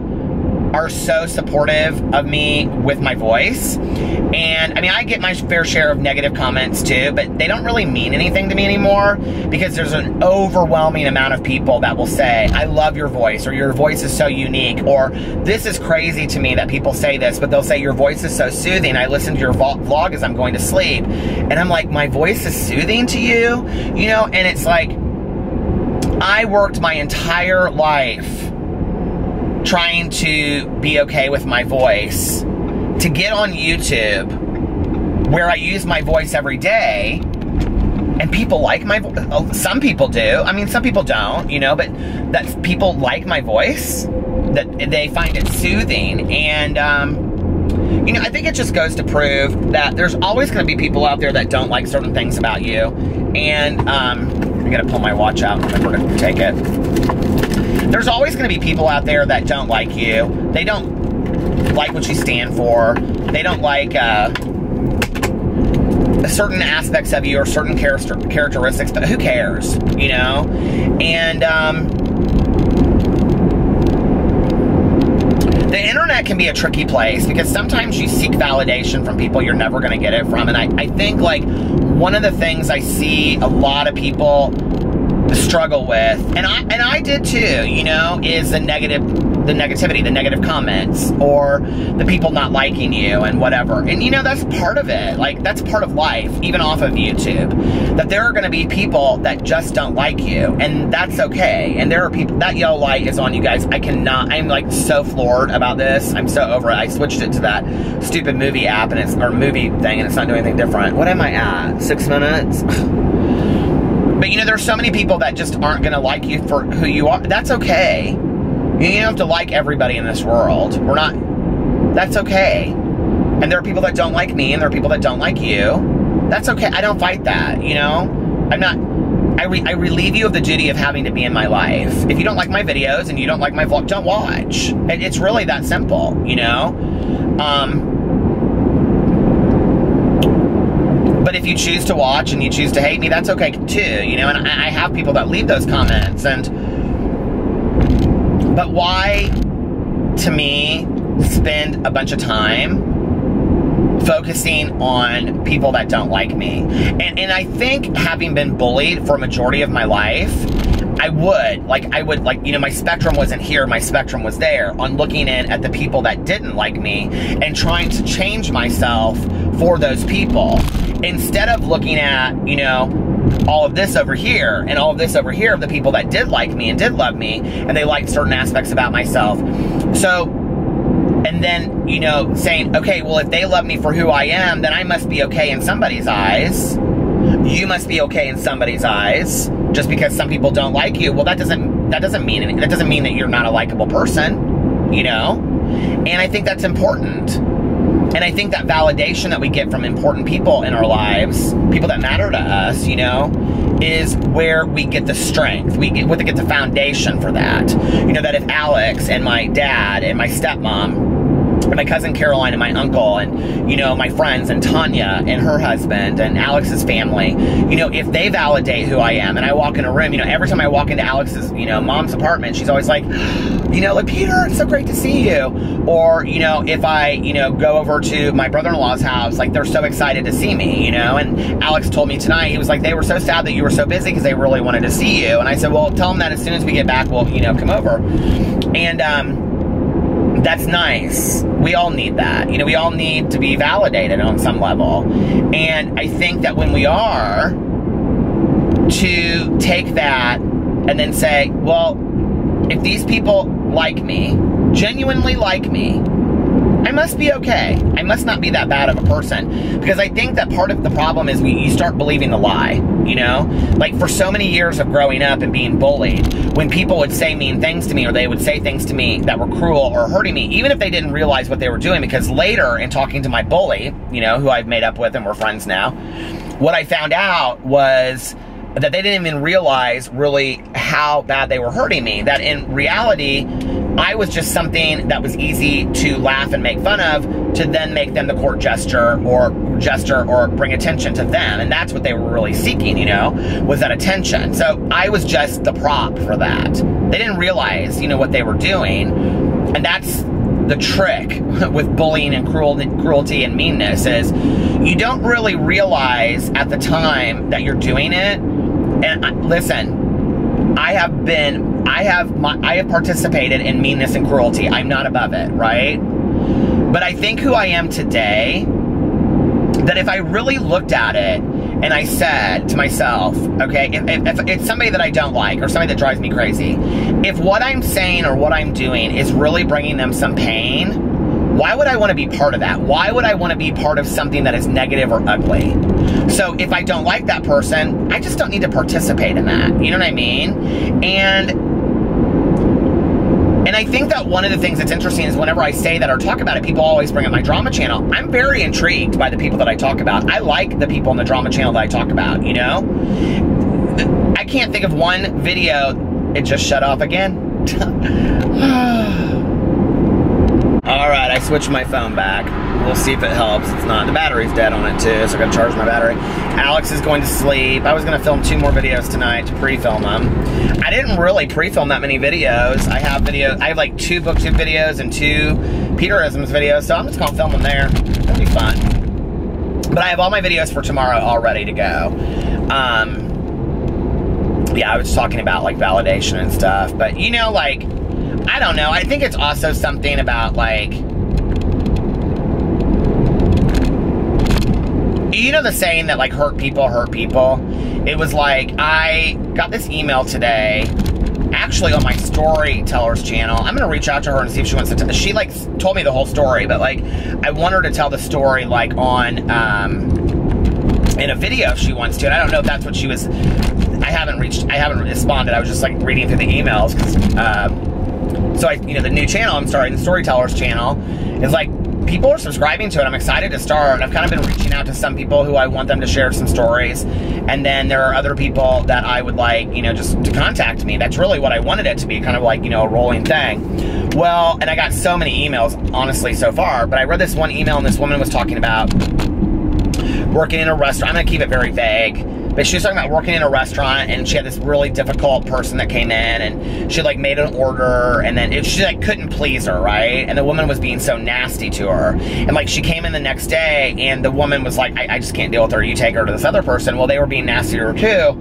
are so supportive of me with my voice. And I mean, I get my fair share of negative comments too, but they don't really mean anything to me anymore, because there's an overwhelming amount of people that will say, I love your voice, or your voice is so unique, or this is crazy to me that people say this, but they'll say your voice is so soothing. I listen to your vlog as I'm going to sleep. And I'm like, my voice is soothing to you? You know, and it's like, I worked my entire life trying to be okay with my voice, to get on YouTube where I use my voice every day, and people like my voice. Some people do. I mean, some people don't, you know, but that people like my voice, that they find it soothing. And, you know, I think it just goes to prove that there's always going to be people out there that don't like certain things about you. And, I'm going to pull my watch out and we're going to take it. There's always going to be people out there that don't like you. They don't like what you stand for. They don't like certain aspects of you or certain characteristics, but who cares, you know? And the internet can be a tricky place, because sometimes you seek validation from people you're never going to get it from. And I think, like, one of the things I see a lot of people struggle with, and I did too, you know, is the negativity, the negative comments, or the people not liking you and whatever. And you know, that's part of it. Like, that's part of life, even off of YouTube, that there are going to be people that just don't like you, and that's okay. And there are people, that yellow light is on, you guys. I'm like so floored about this. I'm so over it. I switched it to that stupid movie app, and or movie thing, and it's not doing anything different. What am I at? 6 minutes? But you know, there's so many people that just aren't going to like you for who you are. That's okay. You don't have to like everybody in this world. That's okay. And there are people that don't like me, and there are people that don't like you. That's okay. I don't fight that, you know? I relieve you of the duty of having to be in my life. If you don't like my videos and you don't like my vlog, don't watch. It's really that simple, you know? But if you choose to watch and you choose to hate me, that's okay too, you know? And I have people that leave those comments, but why, to me, spend a bunch of time focusing on people that don't like me? And I think, having been bullied for a majority of my life, I would, you know, my spectrum wasn't here, my spectrum was there, on looking in at the people that didn't like me and trying to change myself for those people, instead of looking at, you know, all of this over here and all of this over here of the people that did like me and did love me, and they liked certain aspects about myself. So, and then, you know, saying, okay, well, if they love me for who I am, then I must be okay in somebody's eyes. You must be okay in somebody's eyes, just because some people don't like you. Well, that doesn't mean anything. That doesn't mean that you're not a likable person, you know? And I think that's important. And And I think that validation that we get from important people in our lives, people that matter to us, you know, is where we get the strength. We get the foundation for that. You know, that if Alex and my dad and my stepmom and my cousin Caroline and my uncle and, you know, my friends and Tanya and her husband and Alex's family, you know, if they validate who I am and I walk in a room, you know, every time I walk into Alex's, you know, mom's apartment, she's always like, you know, like, Peter, it's so great to see you. Or, you know, if I, you know, go over to my brother-in-law's house, like, they're so excited to see me, you know. And Alex told me tonight, he was like, they were so sad that you were so busy because they really wanted to see you. And I said, well, tell them that as soon as we get back, we'll, you know, come over. And, that's nice. We all need that. You know, we all need to be validated on some level. And I think that when we are to take that and then say, well, if these people like me, genuinely like me, I must be okay. I must not be that bad of a person. Because I think that part of the problem is you start believing the lie, you know? Like, for so many years of growing up and being bullied, when people would say mean things to me or they would say things to me that were cruel or hurting me, even if they didn't realize what they were doing, because later in talking to my bully, you know, who I've made up with and we're friends now, what I found out was that they didn't even realize really how bad they were hurting me. That in reality, I was just something that was easy to laugh and make fun of to then make them the court gesture or bring attention to them. And that's what they were really seeking, you know, was that attention. So I was just the prop for that. They didn't realize, you know, what they were doing. And that's the trick with bullying and cruelty and meanness is you don't really realize at the time that you're doing it. And listen, I have participated in meanness and cruelty. I'm not above it, right? But I think who I am today, that if I really looked at it and I said to myself, okay, if it's somebody that I don't like or somebody that drives me crazy, if what I'm saying or what I'm doing is really bringing them some pain, why would I want to be part of that? Why would I want to be part of something that is negative or ugly? So if I don't like that person, I just don't need to participate in that. You know what I mean? And I think that one of the things that's interesting is whenever I say that or talk about it, people always bring up my drama channel. I'm very intrigued by the people that I talk about. I like the people in the drama channel that I talk about, you know? I can't think of one video. It just shut off again. Alright, I switched my phone back. We'll see if it helps. It's not. The battery's dead on it too, so I gotta charge my battery. Alex is going to sleep. I was gonna film 2 more videos tonight to pre-film them. I didn't really pre-film that many videos. I have like 2 booktube videos and 2 Peterisms videos, so I'm just gonna film them there. It'll be fun. But I have all my videos for tomorrow all ready to go. Yeah, I was talking about like validation and stuff, but you know, like, I don't know. I think it's also something about, like, you know the saying that, like, hurt people hurt people? It was like, I got this email today, actually on my Storytellers channel. I'm going to reach out to her and see if she wants to, she, like, told me the whole story, but, like, I want her to tell the story, like, on, in a video if she wants to, and I don't know if that's what she was, I haven't responded. I was just, like, reading through the emails, because, so you know, the new channel I'm starting, the Storytellers channel, is like, people are subscribing to it. I'm excited to start, and I've kind of been reaching out to some people who I want them to share some stories, and then there are other people that I would like, you know, just to contact me. That's really what I wanted it to be, kind of like, you know, a rolling thing. Well, and I got so many emails, honestly, so far, but I read this one email, and this woman was talking about working in a restaurant. I'm going to keep it very vague. But she was talking about working in a restaurant, and she had this really difficult person that came in, and she like made an order, and then she like couldn't please her, right? And the woman was being so nasty to her, and like she came in the next day, and the woman was like, I just can't deal with her. You take her to this other person. Well, they were being nasty to her too.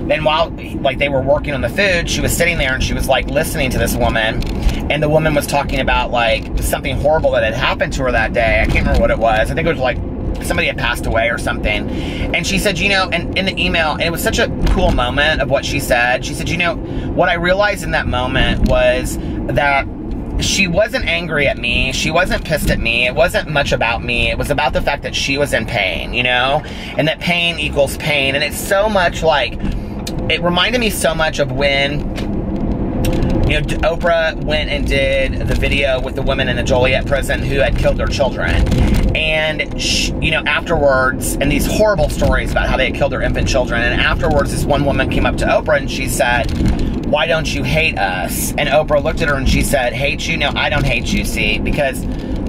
Then while like they were working on the food, she was sitting there and she was like listening to this woman, and the woman was talking about like something horrible that had happened to her that day. I can't remember what it was. I think it was like somebody had passed away or something. And she said, you know, and in the email, and it was such a cool moment of what she said. She said, you know, what I realized in that moment was that she wasn't angry at me. She wasn't pissed at me. It wasn't much about me. It was about the fact that she was in pain, you know, and that pain equals pain. And it's so much like, it reminded me so much of when, you know, Oprah went and did the video with the women in the Joliet prison who had killed their children. And, you know, afterwards, and these horrible stories about how they had killed their infant children, and afterwards this one woman came up to Oprah and she said, why don't you hate us? And Oprah looked at her and she said, hate you? No, I don't hate you, see, because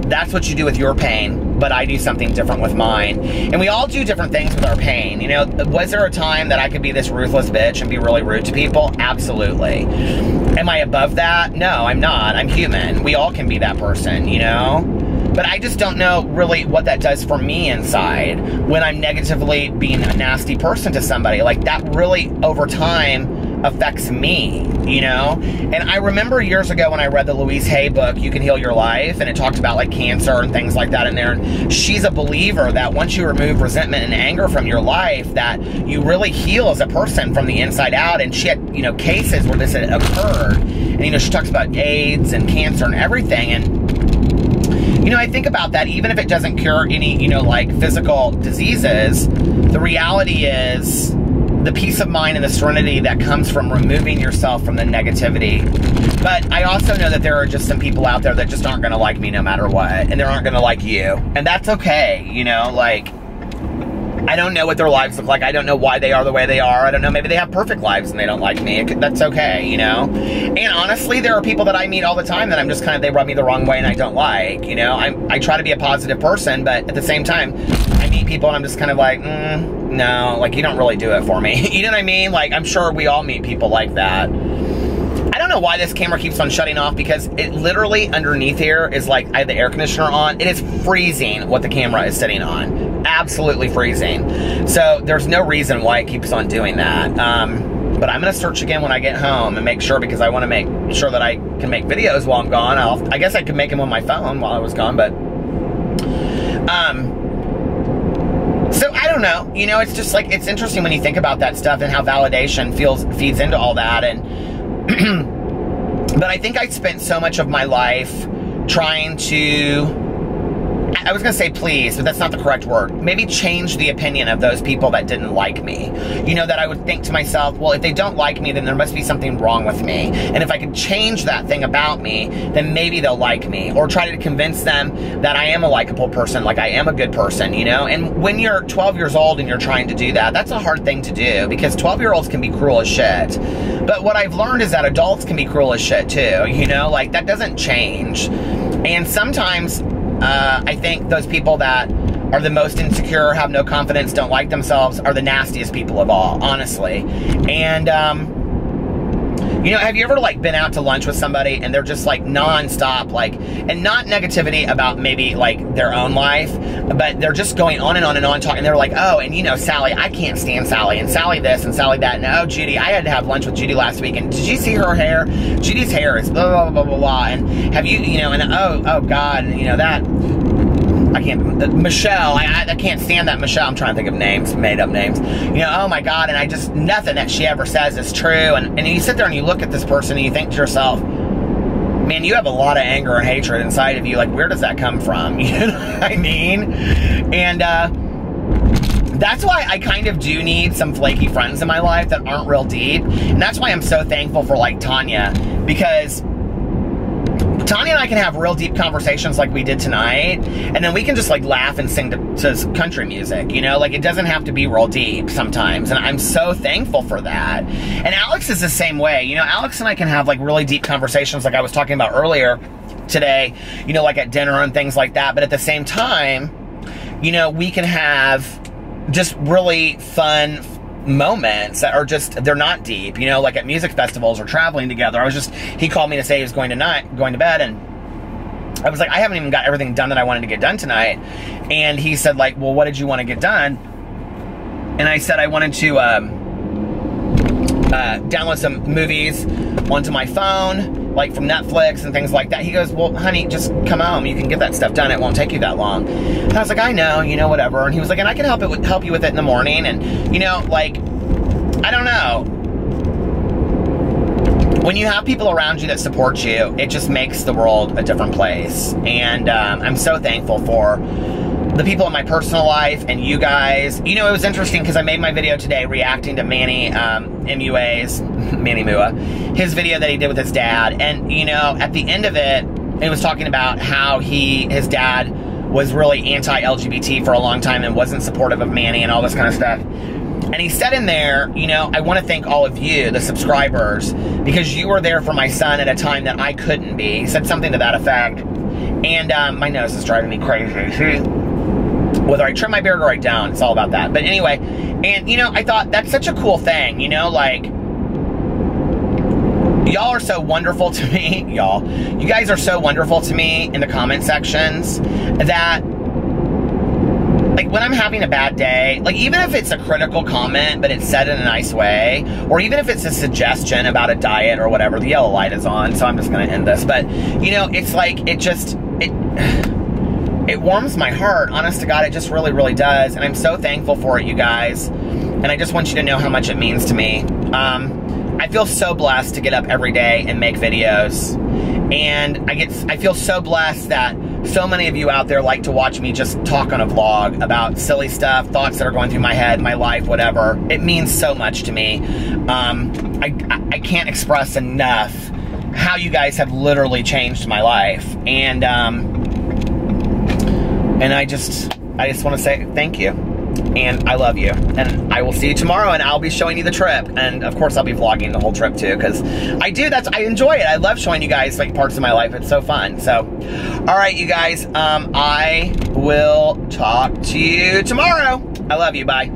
that's what you do with your pain, but I do something different with mine. And we all do different things with our pain. You know, was there a time that I could be this ruthless bitch and be really rude to people? Absolutely. Am I above that? No, I'm not. I'm human. We all can be that person, you know? But I just don't know really what that does for me inside when I'm negatively being a nasty person to somebody. Like, that really, over time, affects me, you know? And I remember years ago when I read the Louise Hay book, You Can Heal Your Life, and it talked about, like, cancer and things like that in there. And she's a believer that once you remove resentment and anger from your life, that you really heal as a person from the inside out. And she had, you know, cases where this had occurred. And, you know, she talks about AIDS and cancer and everything. And, you know, I think about that, even if it doesn't cure any, you know, like, physical diseases, the reality is the peace of mind and the serenity that comes from removing yourself from the negativity. But I also know that there are just some people out there that just aren't going to like me no matter what, and they aren't going to like you. And that's okay, you know, like, I don't know what their lives look like. I don't know why they are the way they are. I don't know, maybe they have perfect lives and they don't like me. That's okay, you know? And honestly, there are people that I meet all the time that I'm just kind of, they rub me the wrong way and I don't like, you know? I try to be a positive person, but at the same time, I meet people and I'm just kind of like, no, like, you don't really do it for me. You know what I mean? Like, I'm sure we all meet people like that. I don't know why this camera keeps on shutting off, because it literally underneath here is like, I have the air conditioner on. It is freezing what the camera is sitting on. Absolutely freezing. So there's no reason why it keeps on doing that. But I'm going to search again when I get home and make sure, because I want to make sure that I can make videos while I'm gone. I guess I could make them on my phone while I was gone, but so I don't know, you know, it's just like, it's interesting when you think about that stuff and how validation feeds into all that. And but I think I spent so much of my life trying to, I was going to say please, but that's not the correct word. Maybe change the opinion of those people that didn't like me. You know, that I would think to myself, well, if they don't like me, then there must be something wrong with me. And if I could change that thing about me, then maybe they'll like me. Or try to convince them that I am a likable person, like I am a good person, you know? And when you're 12 years old and you're trying to do that, that's a hard thing to do, because 12-year-olds can be cruel as shit. But what I've learned is that adults can be cruel as shit too, you know? Like, that doesn't change. And sometimes, I think those people that are the most insecure, have no confidence, don't like themselves, are the nastiest people of all, honestly. And, you know, have you ever, like, been out to lunch with somebody and they're just, like, non-stop, like, and not negativity about maybe, like, their own life, but they're just going on and on and on talking. They're like, oh, and, you know, Sally, I can't stand Sally, and Sally this, and Sally that, and, oh, Judy, I had to have lunch with Judy last week, and did you see her hair? Judy's hair is blah, blah, blah, blah, blah, and have you, you know, and, oh, God, and, you know, that, I can't, Michelle, I can't stand that Michelle. I'm trying to think of names, made up names. You know, oh my God, and I just, nothing that she ever says is true. And you sit there and you look at this person and you think to yourself, man, you have a lot of anger and hatred inside of you. Like, where does that come from? You know what I mean? And that's why I kind of do need some flaky friends in my life that aren't real deep. And that's why I'm so thankful for, like, Tanya, because Tanya and I can have real deep conversations like we did tonight, and then we can just, like, laugh and sing to country music, you know? Like, it doesn't have to be real deep sometimes, and I'm so thankful for that. And Alex is the same way. You know, Alex and I can have, like, really deep conversations like I was talking about earlier today, you know, like at dinner and things like that, but at the same time, you know, we can have just really fun moments that are just, they're not deep, you know, like at music festivals or traveling together. He called me to say he was going to bed, and I was like, I haven't even got everything done that I wanted to get done tonight. And he said, like, well, what did you want to get done? And I said I wanted to download some movies onto my phone, like from Netflix and things like that. He goes, well, honey, just come home. You can get that stuff done. It won't take you that long. And I was like, I know, you know, whatever. And he was like, and I can help you with it in the morning. And, you know, like, I don't know. When you have people around you that support you, it just makes the world a different place. And I'm so thankful for the people in my personal life and you guys. You know, it was interesting because I made my video today reacting to Manny Mua, his video that he did with his dad. And, you know, at the end of it, it was talking about how his dad was really anti-LGBT for a long time and wasn't supportive of Manny and all this kind of stuff. And he said in there, you know, I want to thank all of you, the subscribers, because you were there for my son at a time that I couldn't be. He said something to that effect. And my nose is driving me crazy. Whether I trim my beard or I don't, it's all about that. But anyway, and, you know, I thought that's such a cool thing, you know, like, y'all are so wonderful to me, y'all. You guys are so wonderful to me in the comment sections that, like, when I'm having a bad day, like, even if it's a critical comment, but it's said in a nice way, or even if it's a suggestion about a diet or whatever, the yellow light is on, so I'm just going to end this. But, you know, it's like, it warms my heart. Honest to God, it just really, really does. And I'm so thankful for it, you guys. And I just want you to know how much it means to me. I feel so blessed to get up every day and make videos. And I feel so blessed that so many of you out there like to watch me just talk on a vlog about silly stuff, thoughts that are going through my head, my life, whatever. It means so much to me. I can't express enough how you guys have literally changed my life. And I just want to say thank you. And I love you. And I will see you tomorrow, and I'll be showing you the trip. And of course I'll be vlogging the whole trip too, because I enjoy it. I love showing you guys like parts of my life. It's so fun. So, all right, you guys, I will talk to you tomorrow. I love you. Bye.